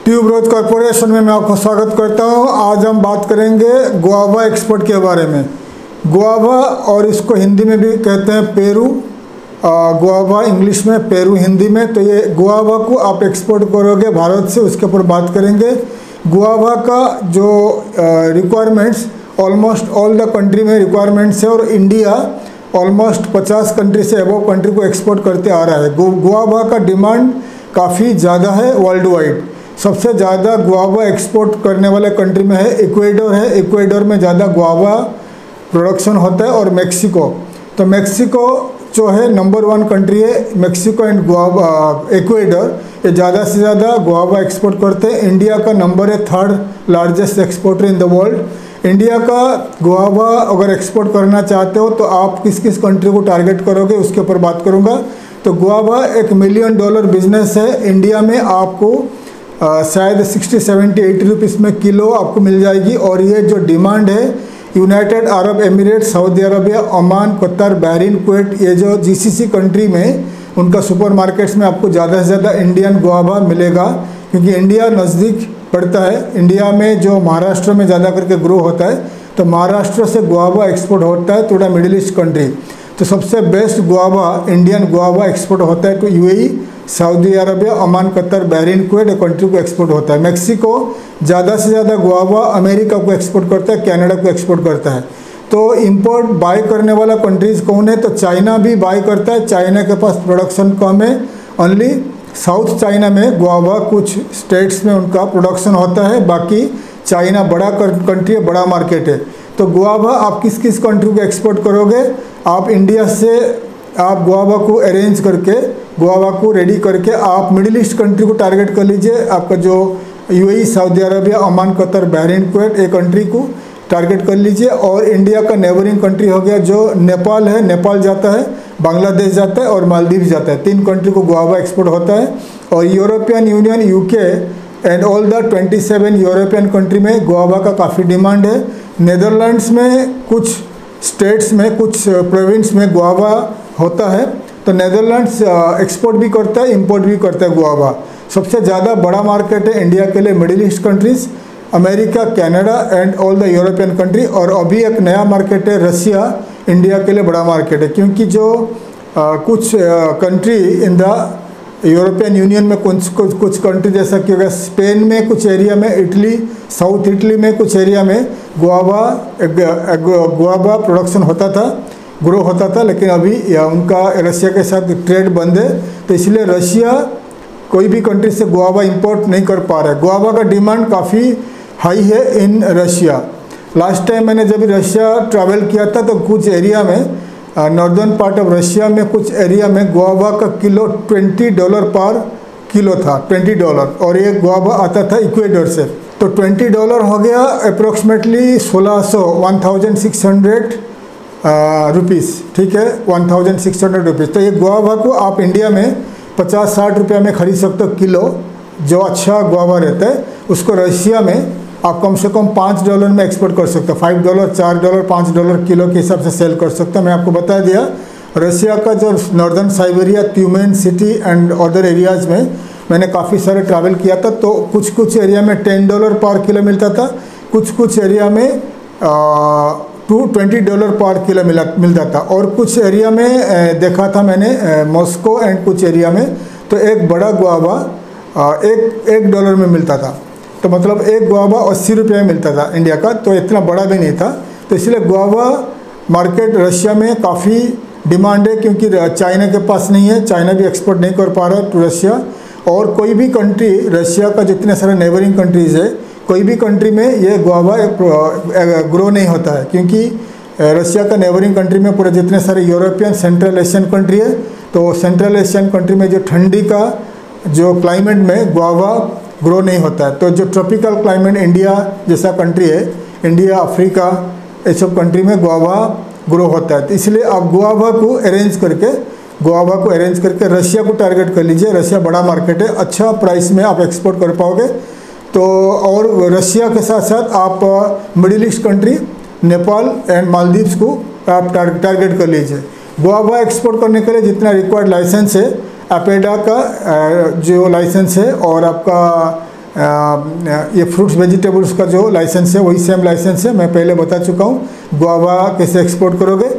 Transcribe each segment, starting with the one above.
Tuberose corporation में मैं आपको स्वागत करता हूं। आज हम बात करेंगे गुआवा एक्सपोर्ट के बारे में। गुआवा और इसको हिंदी में भी कहते हैं पेरू, गुआवा इंग्लिश में, पेरू हिंदी में। तो ये गुआवा को आप एक्सपोर्ट करोगे भारत से, उसके ऊपर बात करेंगे। गुआवा का जो requirements almost all the country में रिक्वायरमेंट्स है और इंडिया ऑलमोस्ट 50 कंट्री से अबव कंट्री को एक्सपोर्ट करते आ रहा है। गुआवा का डिमांड काफ़ी ज़्यादा है वर्ल्ड वाइड। सबसे ज़्यादा गुआवा एक्सपोर्ट करने वाले कंट्री में है इक्वेडर है। इक्वेडर में ज़्यादा गुआवा प्रोडक्शन होता है और मेक्सिको। तो मेक्सिको जो है नंबर 1 कंट्री है। मेक्सिको एंड गुआवा, इक्वेडर, ये ज़्यादा से ज़्यादा गुआवा एक्सपोर्ट करते हैं। इंडिया का नंबर है 3rd largest exporter in the world. India का गुआवा अगर एक्सपोर्ट करना चाहते हो तो आप किस किस कंट्री को टारगेट करोगे उसके ऊपर बात करूँगा। तो गुआवा $1 मिलियन बिजनेस है। इंडिया में आपको शायद 60, 70, 80 रुपीज़ में किलो आपको मिल जाएगी। और ये जो डिमांड है United Arab emirate, Saudi Arabia, Oman, Qatar, Bahrain, Kuwait, ये जो GCC कंट्री में उनका सुपरमार्केट्स में आपको ज़्यादा से ज़्यादा इंडियन गुआवा मिलेगा, क्योंकि इंडिया नज़दीक पड़ता है। इंडिया में जो महाराष्ट्र में ज़्यादा करके ग्रो होता है, तो महाराष्ट्र से गुआवा एक्सपोर्ट होता है थोड़ा मिडिल ईस्ट कंट्री। तो सबसे best guava, Indian guava export होता है तो UAE, Saudi Arabia, Oman, Qatar, Bahrain, Kuwait country को एक्सपोर्ट होता है। मेक्सिको ज़्यादा से ज़्यादा गुआवा अमेरिका को एक्सपोर्ट करता है, कनाडा को एक्सपोर्ट करता है। तो इंपोर्ट बाय करने वाला कंट्रीज़ कौन है? तो चाइना भी बाय करता है। चाइना के पास प्रोडक्शन कम है। ओनली साउथ चाइना में गुआवा कुछ स्टेट्स में उनका प्रोडक्शन होता है। बाकी चाइना बड़ा कंट्री है, बड़ा मार्केट है। तो गुआवा आप किस किस कंट्री को एक्सपोर्ट करोगे? आप इंडिया से आप गुआवा को अरेंज करके, गुआवा को रेडी करके आप मिडिल ईस्ट कंट्री को टारगेट कर लीजिए। आपका जो UAE, Saudi Arabia, Oman, Qatar, Bahrain, Kuwait, ये कंट्री को टारगेट कर लीजिए। और इंडिया का नेबरिंग कंट्री हो गया जो नेपाल है, नेपाल जाता है, बांग्लादेश जाता है और मालदीव जाता है। 3 कंट्री को गुआवा एक्सपोर्ट होता है। और European union, UK and all the 27 European country में गुआवा का काफ़ी डिमांड है। नीदरलैंड्स में कुछ स्टेट्स में, कुछ प्रोविंस में गुआवा होता है। तो नीदरलैंड्स एक्सपोर्ट भी करता है, इंपोर्ट भी करता है गुआवा। सबसे ज़्यादा बड़ा मार्केट है इंडिया के लिए middle east countries, America, Canada and all the European country. और अभी एक नया मार्केट है रसिया, इंडिया के लिए बड़ा मार्केट है, क्योंकि जो कुछ country in the European union में कुछ कंट्री जैसा कि होगा स्पेन में कुछ एरिया में, इटली, साउथ इटली में कुछ एरिया में गुआवा प्रोडक्शन होता था, ग्रो होता था। लेकिन अभी उनका रशिया के साथ ट्रेड बंद है, तो इसलिए रशिया कोई भी कंट्री से गुआवा इंपोर्ट नहीं कर पा रहा है। गुआवा का डिमांड काफ़ी हाई है इन रशिया। लास्ट टाइम मैंने जब रशिया ट्रैवल किया था तो कुछ एरिया में, नॉर्दर्न पार्ट ऑफ रशिया में कुछ एरिया में गुआवा का किलो $20 पर किलो था, $20। और ये गुआवा आता था इक्वेडर से। तो $20 हो गया अप्रोक्सीमेटली 1600 रुपीज़, ठीक है, 1600 रुपीज़। तो ये गुआवा को आप इंडिया में 50-60 रुपये में खरीद सकते हो किलो, जो अच्छा गुआवा रहता है। उसको रशिया में आप कम से कम $5 में एक्सपोर्ट कर सकते हो। $5, $4, $5 किलो के हिसाब से सेल कर सकते हो। मैं आपको बता दिया रशिया का जो northern Siberia, Tyumen city and other areas में मैंने काफ़ी सारे ट्रैवल किया था। तो कुछ एरिया में $10 पर किलो मिलता था, कुछ एरिया में $20 पर किलो मिलता था। और कुछ एरिया में देखा था मैंने मॉस्को एंड कुछ एरिया में, तो एक बड़ा गुआवा $1 में मिलता था। तो मतलब एक गुआवा 80 रुपये में मिलता था इंडिया का, तो इतना बड़ा भी नहीं था। तो इसलिए गुआवा मार्केट रशिया में काफ़ी डिमांड है, क्योंकि चाइना के पास नहीं है, चाइना भी एक्सपोर्ट नहीं कर पा रहा है टू रशिया। और कोई भी कंट्री, रशिया का जितने सारे नेबरिंग कंट्रीज़ है, कोई भी कंट्री में ये गुआवा ग्रो नहीं होता है, क्योंकि रशिया का नेबरिंग कंट्री में पूरे जितने सारे यूरोपियन, सेंट्रल एशियन कंट्री है। तो सेंट्रल एशियन कंट्री में जो ठंडी का जो क्लाइमेट में गुआवा ग्रो नहीं होता है। तो जो ट्रॉपिकल क्लाइमेट इंडिया जैसा कंट्री है, इंडिया, अफ्रीका, ये सब कंट्री में गुआवा ग्रो होता है। तो इसलिए आप गुआवा को अरेंज करके रशिया को टारगेट कर लीजिए। रशिया बड़ा मार्केट है, अच्छा प्राइस में आप एक्सपोर्ट कर पाओगे। तो और रशिया के साथ साथ आप middle east country, Nepal and Maldives को आप टारगेट कर लीजिए। गुआवा एक्सपोर्ट करने के लिए जितना रिक्वायर्ड लाइसेंस है, अपेडा का जो लाइसेंस है और आपका ये फ्रूट्स वेजिटेबल्स का जो लाइसेंस है वही सेम लाइसेंस है, मैं पहले बता चुका हूँ। गुआवा कैसे एक्सपोर्ट करोगे,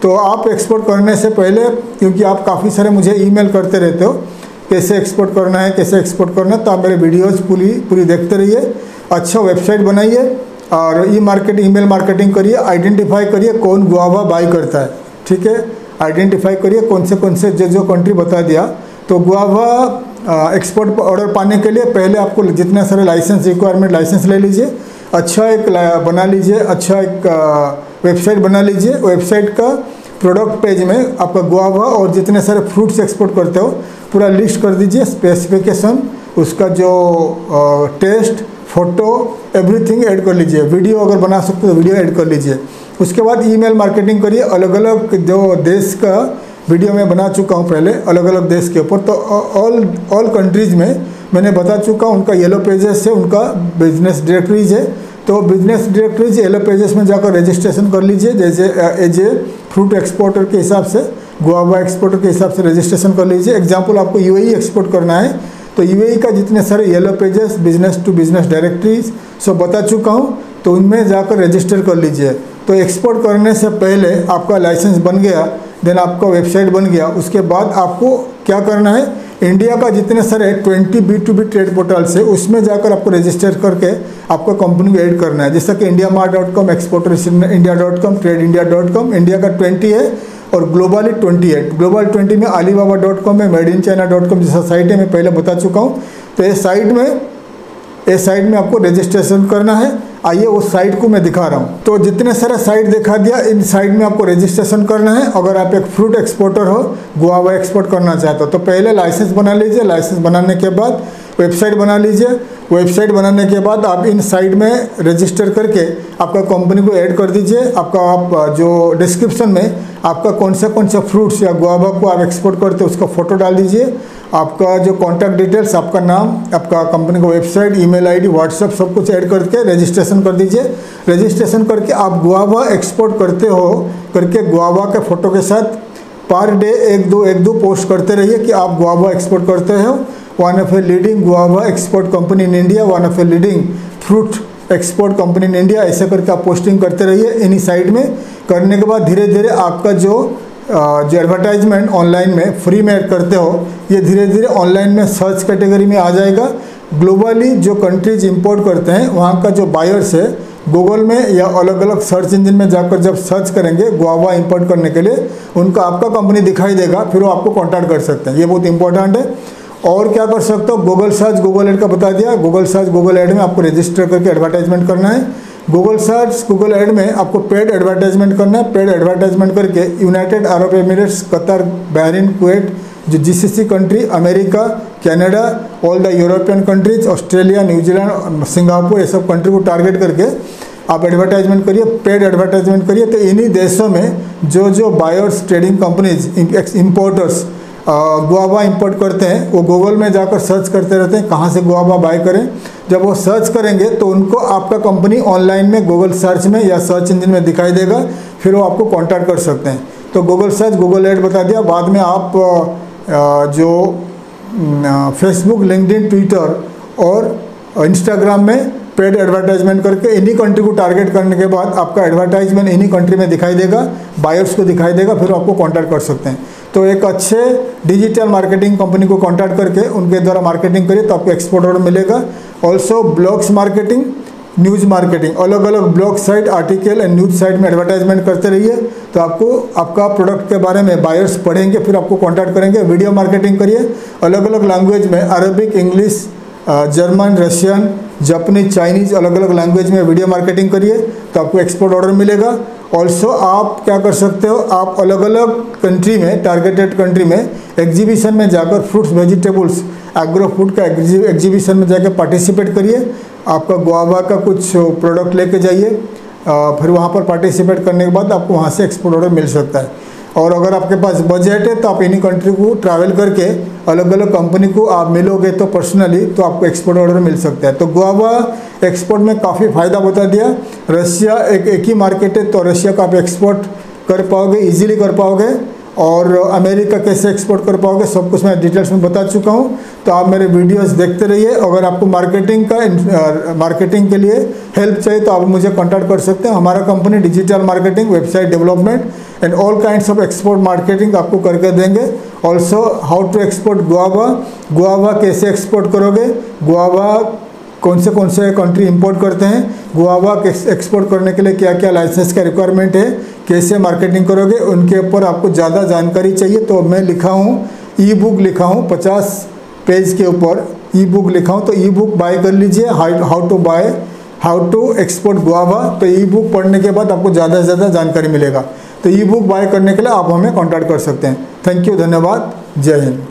तो आप एक्सपोर्ट करने से पहले, क्योंकि आप काफ़ी सारे मुझे ईमेल करते रहते हो कैसे एक्सपोर्ट करना है कैसे एक्सपोर्ट करना है, तो आप मेरे वीडियोज़ पूरी देखते रहिए। अच्छा वेबसाइट बनाइए और ईमेल मार्केटिंग करिए, आइडेंटिफाई करिए कौन गुआवा बाई करता है, ठीक है। आइडेंटिफाई करिए कौन से जो कंट्री बता दिया। तो गुआवा एक्सपोर्ट ऑर्डर पाने के लिए पहले आपको जितने सारे लाइसेंस रिक्वायरमेंट लाइसेंस ले लीजिए, अच्छा एक बना लीजिए, अच्छा एक वेबसाइट बना लीजिए। वेबसाइट का प्रोडक्ट पेज में आपका गुआवा और जितने सारे फ्रूट्स एक्सपोर्ट करते हो पूरा लिस्ट कर दीजिए, स्पेसिफिकेशन, उसका जो टेस्ट, फोटो, एवरीथिंग ऐड कर लीजिए। वीडियो अगर बना सकते हो तो वीडियो ऐड कर लीजिए। उसके बाद ईमेल मार्केटिंग करिए। अलग अलग जो देश का वीडियो मैं बना चुका हूँ पहले, अलग अलग देश के ऊपर, तो ऑल कंट्रीज़ में मैंने बता चुका हूँ। उनका येलो पेजेस है, उनका बिजनेस डायरेक्टरीज है, तो बिजनेस डायरेक्टरीज येलो पेजेस में जाकर रजिस्ट्रेशन कर लीजिए। जैसे एज ए फ्रूट एक्सपोर्टर के हिसाब से, गुआवा एक्सपोर्टर के हिसाब से रजिस्ट्रेशन कर लीजिए। एग्जाम्पल आपको यूएई एक्सपोर्ट करना है तो यूएई का जितने सारे yellow pages, business to business directories सब बता चुका हूँ, तो उनमें जाकर रजिस्टर कर लीजिए। तो एक्सपोर्ट करने से पहले आपका लाइसेंस बन गया, देन आपका वेबसाइट बन गया, उसके बाद आपको क्या करना है, इंडिया का जितने सारे 20 B2B ट्रेड पोर्टल्स है उसमें जाकर आपको रजिस्टर करके आपका कंपनी को ऐड करना है। जैसा कि IndiaMart.com, exporterindia.com, TradeIndia.com, इंडिया का 20 है और ग्लोबली 28। ग्लोबल 20 में Alibaba.com है, MadeInChina.com जैसा साइट है, मैं पहले बता चुका हूँ। तो ये साइट में आपको रजिस्ट्रेशन करना है। आइए उस साइट को मैं दिखा रहा हूँ। तो जितने सारे साइट दिखा दिया, इन साइट में आपको रजिस्ट्रेशन करना है। अगर आप एक फ्रूट एक्सपोर्टर हो, गुआवा एक्सपोर्ट करना चाहते हो, तो पहले लाइसेंस बना लीजिए। लाइसेंस बनाने के बाद वेबसाइट बना लीजिए। वेबसाइट बनाने के बाद आप इन साइट में रजिस्टर करके आपका कंपनी को ऐड कर दीजिए। आप जो डिस्क्रिप्शन में आपका कौन सा फ्रूट्स या गुआवा को आप एक्सपोर्ट करते हो उसका फ़ोटो डाल दीजिए। आपका जो कॉन्टैक्ट डिटेल्स, आपका नाम, आपका कंपनी का वेबसाइट, ईमेल आईडी, व्हाट्सएप सब कुछ ऐड करके रजिस्ट्रेशन कर दीजिए। रजिस्ट्रेशन करके आप गुआवा एक्सपोर्ट करते हो करके गुआवा के फ़ोटो के साथ पर डे एक दो पोस्ट करते रहिए कि आप गुआवा एक्सपोर्ट करते हो। One of a leading guava export company in India, one of a leading fruit export company in India, ऐसे करके आप पोस्टिंग करते रहिए इन्हीं साइट में। करने के बाद धीरे धीरे आपका जो एडवर्टाइजमेंट ऑनलाइन में फ्री में करते हो, ये धीरे धीरे ऑनलाइन में सर्च कैटेगरी में आ जाएगा। ग्लोबली जो कंट्रीज इंपोर्ट करते हैं वहाँ का जो बायर्स है, गूगल में या अलग अलग सर्च इंजन में जाकर जब सर्च करेंगे गुआवा इंपोर्ट करने के लिए, उनका आपका कंपनी दिखाई देगा, फिर वो आपको कॉन्टैक्ट कर सकते हैं। ये बहुत इंपॉर्टेंट है। और क्या कर सकते हो, गूगल सर्च, गूगल ऐड का बता दिया। गूगल सर्च, गूगल ऐड में आपको रजिस्टर करके एडवर्टाइजमेंट करना है। गूगल सर्च, गूगल ऐड में आपको पेड एडवर्टाइजमेंट करना है। पेड एडवर्टाइजमेंट करके United Arab Emirates, Qatar, Bahrain, Kuwait, जो GCC country, America, Canada, all the European countries, Australia, New Zealand, Singapore, ये सब कंट्री को टारगेट करके आप एडवर्टाइजमेंट करिए, पेड एडवर्टाइजमेंट करिए। तो इन्हीं देशों में जो buyers, trading companies, importers guava import करते हैं, वो गूगल में जाकर सर्च करते रहते हैं कहाँ से गुआवा बाय करें। जब वो सर्च करेंगे तो उनको आपका कंपनी ऑनलाइन में गूगल सर्च में या सर्च इंजन में दिखाई देगा, फिर वो आपको कांटेक्ट कर सकते हैं। तो गूगल सर्च, गूगल ऐड बता दिया। बाद में आप जो फेसबुक, लिंक्डइन, ट्विटर और इंस्टाग्राम में पेड एडवर्टाइजमेंट करके इन्हीं कंट्री को टारगेट करने के बाद आपका एडवर्टाइजमेंट इन्हीं कंट्री में दिखाई देगा, बायर्स को दिखाई देगा, फिर आपको कांटेक्ट कर सकते हैं। तो एक अच्छे डिजिटल मार्केटिंग कंपनी को कांटेक्ट करके उनके द्वारा मार्केटिंग करिए तो आपको एक्सपोर्ट ऑर्डर मिलेगा। Also blogs marketing, news marketing, अलग अलग blog site, article and news site में एडवर्टाइजमेंट करते रहिए, तो आपको आपका प्रोडक्ट के बारे में बायर्स पढ़ेंगे, फिर आपको कांटेक्ट करेंगे। वीडियो मार्केटिंग करिए, अलग अलग लैंग्वेज में, Arabic, English, German, Russian, Japanese, Chinese, अलग अलग लैंग्वेज में वीडियो मार्केटिंग करिए तो आपको एक्सपोर्ट ऑर्डर मिलेगा। ऑल्सो आप क्या कर सकते हो, आप अलग अलग कंट्री में, टारगेटेड कंट्री में एग्जीबिशन में जाकर फ्रूट्स, वेजिटेबल्स, एग्रो फूड का एग्जीबिशन में जाकर पार्टिसिपेट करिए। आपका गुआवा का कुछ प्रोडक्ट लेके जाइए, फिर वहाँ पर पार्टिसिपेट करने के बाद आपको वहाँ से एक्सपोर्ट ऑर्डर मिल सकता है। और अगर आपके पास बजट है तो आप इन्हीं कंट्री को ट्रैवल करके अलग अलग कंपनी को आप मिलोगे तो पर्सनली, तो आपको एक्सपोर्ट ऑर्डर मिल सकता है। तो गुआवा एक्सपोर्ट में काफ़ी फ़ायदा बता दिया। रशिया एक ही मार्केट है, तो रशिया का आप एक्सपोर्ट कर पाओगे, इजीली कर पाओगे। और अमेरिका कैसे एक्सपोर्ट कर पाओगे, सब कुछ मैं डिटेल्स में बता चुका हूँ। तो आप मेरे वीडियोस देखते रहिए। अगर आपको मार्केटिंग के लिए हेल्प चाहिए तो आप मुझे कांटेक्ट कर सकते हैं। हमारा company digital marketing, website development and all kinds of export marketing आपको करके देंगे। Also how to export guava कैसे एक्सपोर्ट करोगे, गुआवा कौन से कंट्री इंपोर्ट करते हैं, गुआवा एक्सपोर्ट करने के लिए क्या क्या लाइसेंस का रिक्वायरमेंट है, कैसे मार्केटिंग करोगे, उनके ऊपर आपको ज़्यादा जानकारी चाहिए तो मैं लिखा हूँ ई बुक लिखा हूँ 50 पेज के ऊपर ई बुक लिखा हूँ। तो ई बुक बाय कर लीजिए, हाउ टू एक्सपोर्ट गुआवा। तो ई बुक पढ़ने के बाद आपको ज़्यादा से ज़्यादा जानकारी मिलेगा। तो ई बुक बाय करने के लिए आप हमें कॉन्टैक्ट कर सकते हैं। थैंक यू, धन्यवाद, जय हिंद।